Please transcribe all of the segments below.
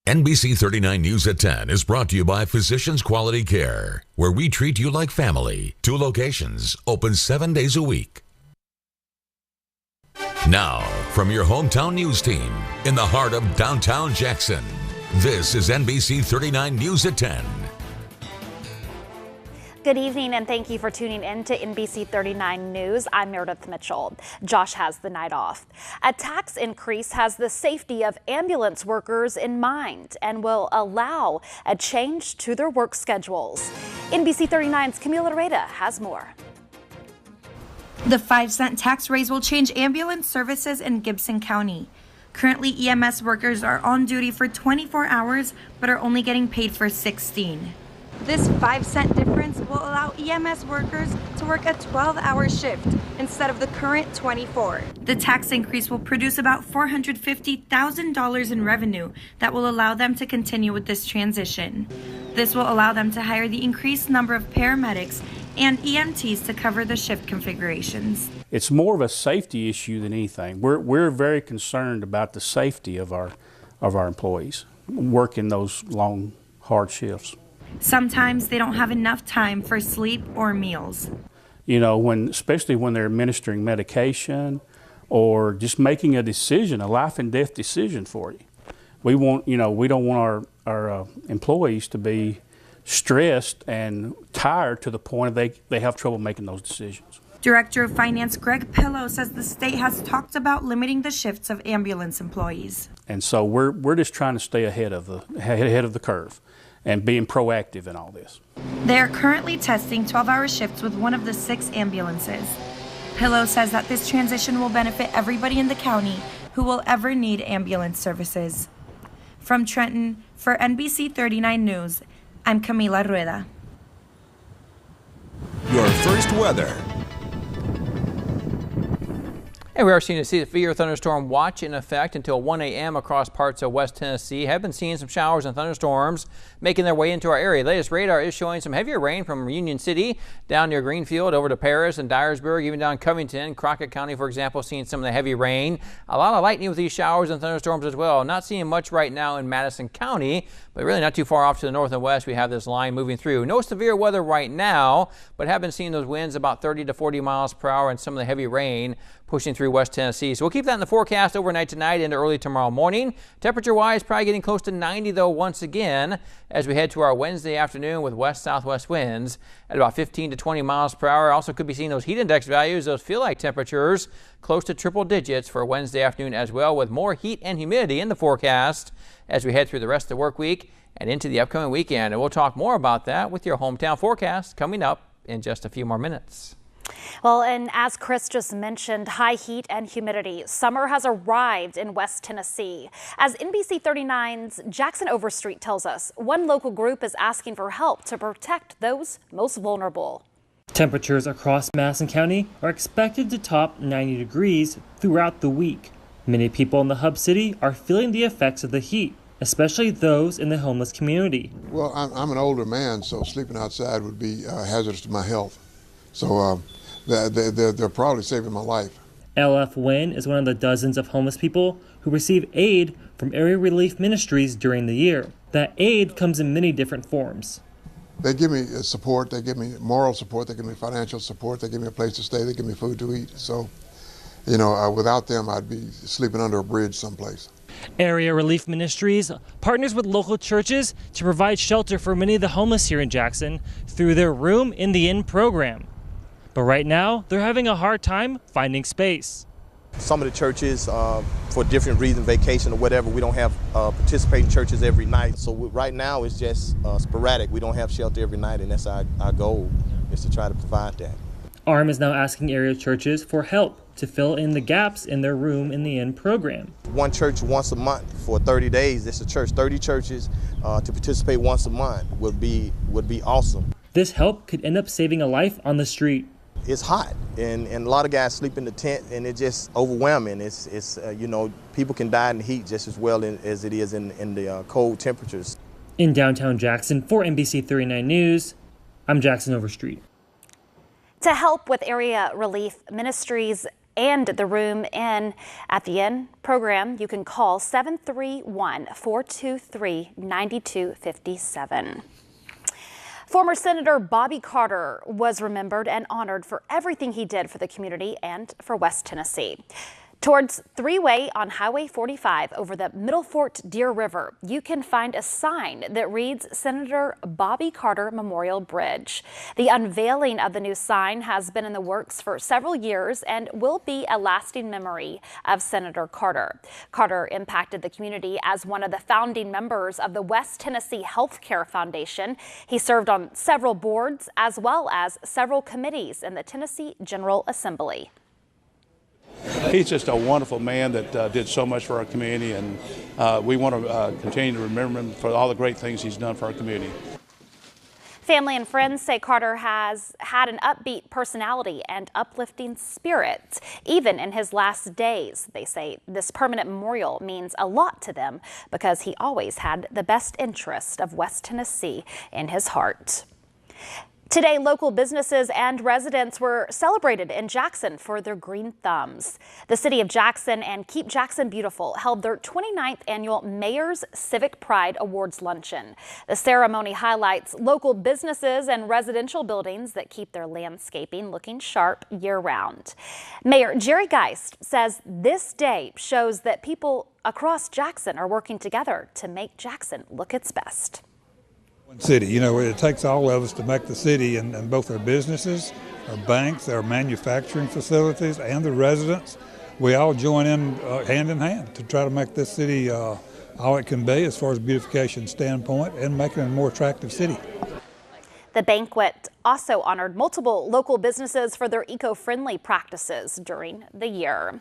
NBC 39 News at 10 is brought to you by Physicians Quality Care, where we treat you like family. 2 locations, open 7 days a week. Now, from your hometown news team in the heart of downtown Jackson, this is NBC 39 News at 10. Good evening and thank you for tuning in to NBC 39 News. I'm Meredith Mitchell. Josh has the night off. A tax increase has the safety of ambulance workers in mind and will allow a change to their work schedules. NBC 39's Camila Reda has more. The 5-cent tax raise will change ambulance services in Gibson County. Currently, EMS workers are on duty for 24 hours but are only getting paid for 16. This 5-cent difference will allow EMS workers to work a 12-hour shift instead of the current 24. The tax increase will produce about $450,000 in revenue that will allow them to continue with this transition. This will allow them to hire the increased number of paramedics and EMTs to cover the shift configurations. It's more of a safety issue than anything. We're very concerned about the safety of our employees working those long, hard shifts. Sometimes they don't have enough time for sleep or meals. You know, especially when they're administering medication or just making a decision, a life and death decision for you. We don't want our employees to be stressed and tired to the point they have trouble making those decisions. Director of Finance Greg Pillow says the state has talked about limiting the shifts of ambulance employees. And so we're just trying to stay ahead of the curve and being proactive in all this. They are currently testing 12-hour shifts with one of the 6 ambulances. Pillow says that this transition will benefit everybody in the county who will ever need ambulance services. From Trenton, for NBC 39 News, I'm Camila Rueda. Your first weather. And we are seeing a severe thunderstorm watch in effect until 1 a.m. across parts of West Tennessee. Have been seeing some showers and thunderstorms making their way into our area. Latest radar is showing some heavier rain from Union City down near Greenfield over to Paris and Dyersburg, even down Covington. Crockett County, for example, seeing some of the heavy rain. A lot of lightning with these showers and thunderstorms as well. Not seeing much right now in Madison County, but really not too far off to the north and west. We have this line moving through. No severe weather right now, but have been seeing those winds about 30 to 40 miles per hour and some of the heavy rain pushing through West Tennessee. So we'll keep that in the forecast overnight tonight into early tomorrow morning. Temperature-wise, probably getting close to 90, though, once again, as we head to our Wednesday afternoon with west-southwest winds at about 15 to 20 miles per hour. Also could be seeing those heat index values, those feel-like temperatures, close to triple digits for Wednesday afternoon as well, with more heat and humidity in the forecast as we head through the rest of the work week and into the upcoming weekend. And we'll talk more about that with your hometown forecast coming up in just a few more minutes. Well, and as Chris just mentioned, high heat and humidity. Summer has arrived in West Tennessee. As NBC 39's Jackson Overstreet tells us, one local group is asking for help to protect those most vulnerable. Temperatures across Madison County are expected to top 90 degrees throughout the week. Many people in the hub city are feeling the effects of the heat, especially those in the homeless community. Well, I'm an older man, so sleeping outside would be hazardous to my health. So they're probably saving my life. LF Wynn is one of the dozens of homeless people who receive aid from Area Relief Ministries during the year. That aid comes in many different forms. They give me support, they give me moral support, they give me financial support, they give me a place to stay, they give me food to eat. So, without them, I'd be sleeping under a bridge someplace. Area Relief Ministries partners with local churches to provide shelter for many of the homeless here in Jackson through their Room in the Inn program. But right now, they're having a hard time finding space. Some of the churches, for different reasons, vacation or whatever, we don't have participating churches every night. So right now it's just sporadic. We don't have shelter every night, and that's our goal, is to try to provide that. ARM is now asking area churches for help to fill in the gaps in their Room in the Inn program. One church once a month for 30 days. It's a church, 30 churches to participate once a month would be awesome. This help could end up saving a life on the street. It's hot, and a lot of guys sleep in the tent, and it's just overwhelming. It's people can die in the heat just as well as it is in the cold temperatures. In downtown Jackson, for NBC 39 News, I'm Jackson Overstreet. To help with Area Relief Ministries and the room in at the Inn program. You can call 731-423-9257. Former Senator Bobby Carter was remembered and honored for everything he did for the community and for West Tennessee. Towards Three-Way on Highway 45 over the Middle Fort Deer River, you can find a sign that reads Senator Bobby Carter Memorial Bridge. The unveiling of the new sign has been in the works for several years and will be a lasting memory of Senator Carter. Carter impacted the community as one of the founding members of the West Tennessee Healthcare Foundation. He served on several boards as well as several committees in the Tennessee General Assembly. He's just a wonderful man that did so much for our community, and we want to continue to remember him for all the great things he's done for our community. Family and friends say Carter has had an upbeat personality and uplifting spirit, even in his last days. They say this permanent memorial means a lot to them because he always had the best interest of West Tennessee in his heart. Today, local businesses and residents were celebrated in Jackson for their green thumbs. The City of Jackson and Keep Jackson Beautiful held their 29th annual Mayor's Civic Pride Awards Luncheon. The ceremony highlights local businesses and residential buildings that keep their landscaping looking sharp year-round. Mayor Jerry Geist says this day shows that people across Jackson are working together to make Jackson look its best. City, you know, it takes all of us to make the city and both our businesses, our banks, our manufacturing facilities, and the residents. We all join in hand to try to make this city all it can be as far as beautification standpoint and making it a more attractive city. The banquet also honored multiple local businesses for their eco-friendly practices during the year.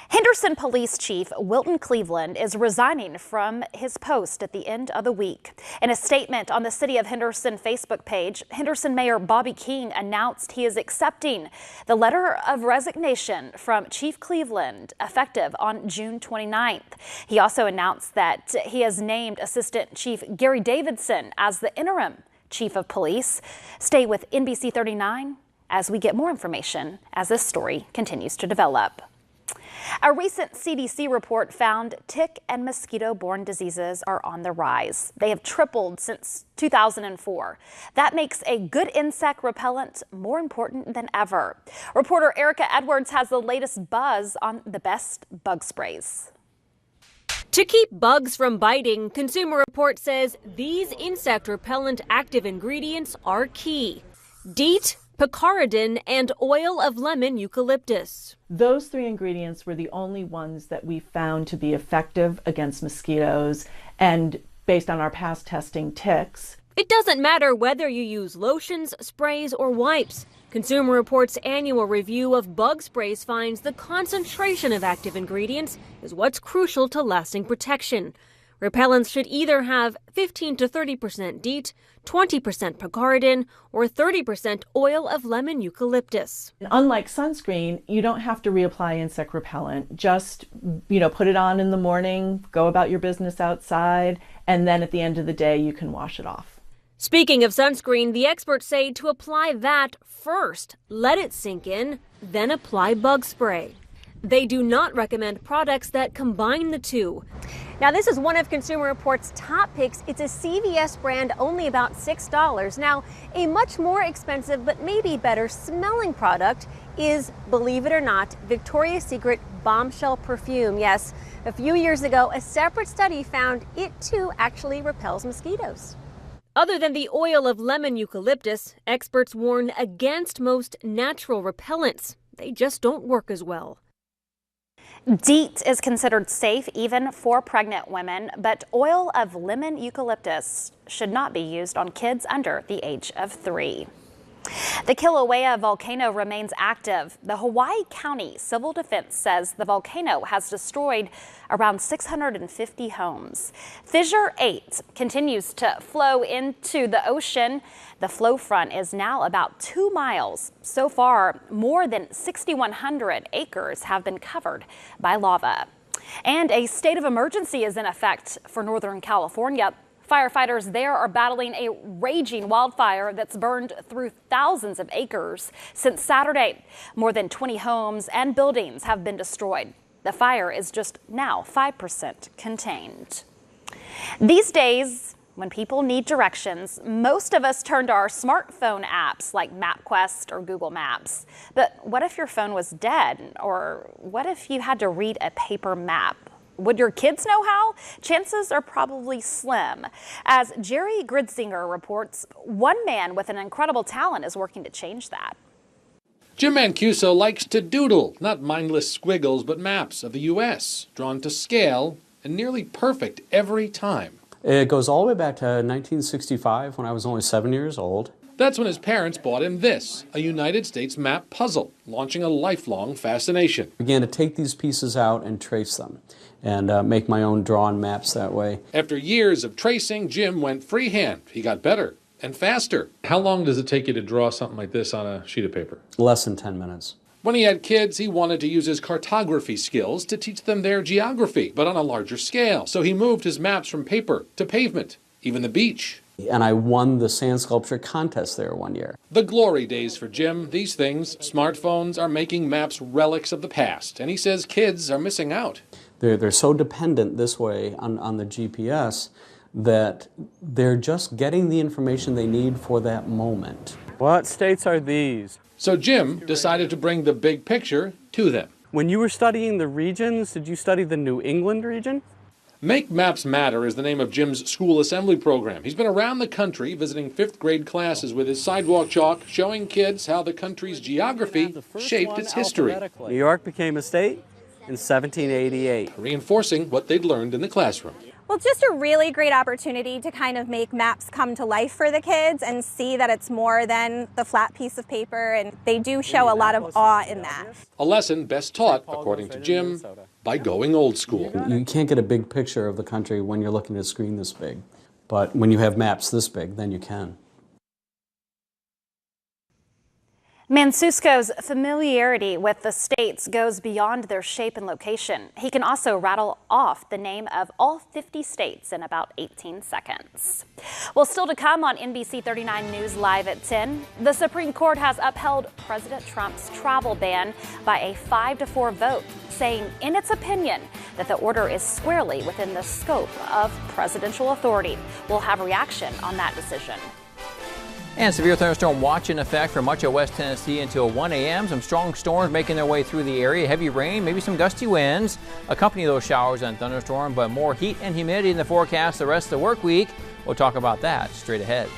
Henderson Police Chief Wilton Cleveland is resigning from his post at the end of the week. In a statement on the City of Henderson Facebook page, Henderson Mayor Bobby King announced he is accepting the letter of resignation from Chief Cleveland effective on June 29th. He also announced that he has named Assistant Chief Gary Davidson as the interim Chief of Police. Stay with NBC 39 as we get more information as this story continues to develop. A recent CDC report found tick and mosquito-borne diseases are on the rise. They have tripled since 2004. That makes a good insect repellent more important than ever. Reporter Erica Edwards has the latest buzz on the best bug sprays. To keep bugs from biting, Consumer Report says these insect repellent active ingredients are key: DEET, picaridin, and oil of lemon eucalyptus. Those three ingredients were the only ones that we found to be effective against mosquitoes and, based on our past testing, ticks. It doesn't matter whether you use lotions, sprays, or wipes. Consumer Report's annual review of bug sprays finds the concentration of active ingredients is what's crucial to lasting protection. Repellents should either have 15 to 30% DEET, 20% picaridin, or 30% oil of lemon eucalyptus. Unlike sunscreen, you don't have to reapply insect repellent. Just, put it on in the morning, go about your business outside, and then at the end of the day, you can wash it off. Speaking of sunscreen, the experts say to apply that first, let it sink in, then apply bug spray. They do not recommend products that combine the two. Now, this is one of Consumer Report's top picks. It's a CVS brand, only about $6. Now, a much more expensive but maybe better smelling product is, believe it or not, Victoria's Secret Bombshell Perfume. Yes, a few years ago, a separate study found it too actually repels mosquitoes. Other than the oil of lemon eucalyptus, experts warn against most natural repellents. They just don't work as well. DEET is considered safe even for pregnant women, but oil of lemon eucalyptus should not be used on kids under the age of 3. The Kilauea volcano remains active. The Hawaii County Civil Defense says the volcano has destroyed around 650 homes. Fissure 8 continues to flow into the ocean. The flow front is now about 2 miles. So far, more than 6,100 acres have been covered by lava. And a state of emergency is in effect for Northern California. Firefighters there are battling a raging wildfire that's burned through thousands of acres since Saturday. More than 20 homes and buildings have been destroyed. The fire is just now 5% contained. These days, when people need directions, most of us turn to our smartphone apps like MapQuest or Google Maps. But what if your phone was dead? Or what if you had to read a paper map? Would your kids know how? Chances are probably slim. As Jerry Gridsinger reports, one man with an incredible talent is working to change that. Jim Mancuso likes to doodle, not mindless squiggles, but maps of the U.S., drawn to scale and nearly perfect every time. It goes all the way back to 1965 when I was only 7 years old. That's when his parents bought him this, a United States map puzzle, launching a lifelong fascination. I began to take these pieces out and trace them and make my own drawn maps that way. After years of tracing, Jim went freehand. He got better and faster. How long does it take you to draw something like this on a sheet of paper? Less than 10 minutes. When he had kids, he wanted to use his cartography skills to teach them their geography, but on a larger scale. So he moved his maps from paper to pavement, even the beach. And I won the sand sculpture contest there one year. The glory days for Jim. These things, smartphones, are making maps relics of the past. And he says kids are missing out. They're so dependent this way on the GPS that they're just getting the information they need for that moment. What states are these? So Jim decided to bring the big picture to them. When you were studying the regions, did you study the New England region? Make Maps Matter is the name of Jim's school assembly program. He's been around the country visiting 5th grade classes with his sidewalk chalk, showing kids how the country's geography shaped its history. New York became a state in 1788. Reinforcing what they'd learned in the classroom. Well, it's just a really great opportunity to kind of make maps come to life for the kids and see that it's more than the flat piece of paper, and they do show a lot of awe in that. A lesson best taught, according to Jim, by going old school. You can't get a big picture of the country when you're looking at a screen this big, but when you have maps this big, then you can. Mancuso's familiarity with the states goes beyond their shape and location. He can also rattle off the name of all 50 states in about 18 seconds. Well, still to come on NBC 39 News Live at 10, the Supreme Court has upheld President Trump's travel ban by a 5-4 vote, saying in its opinion that the order is squarely within the scope of presidential authority. We'll have reaction on that decision. And severe thunderstorm watch in effect for much of West Tennessee until 1 a.m. Some strong storms making their way through the area. Heavy rain, maybe some gusty winds accompany those showers and thunderstorm, but more heat and humidity in the forecast the rest of the work week. We'll talk about that straight ahead.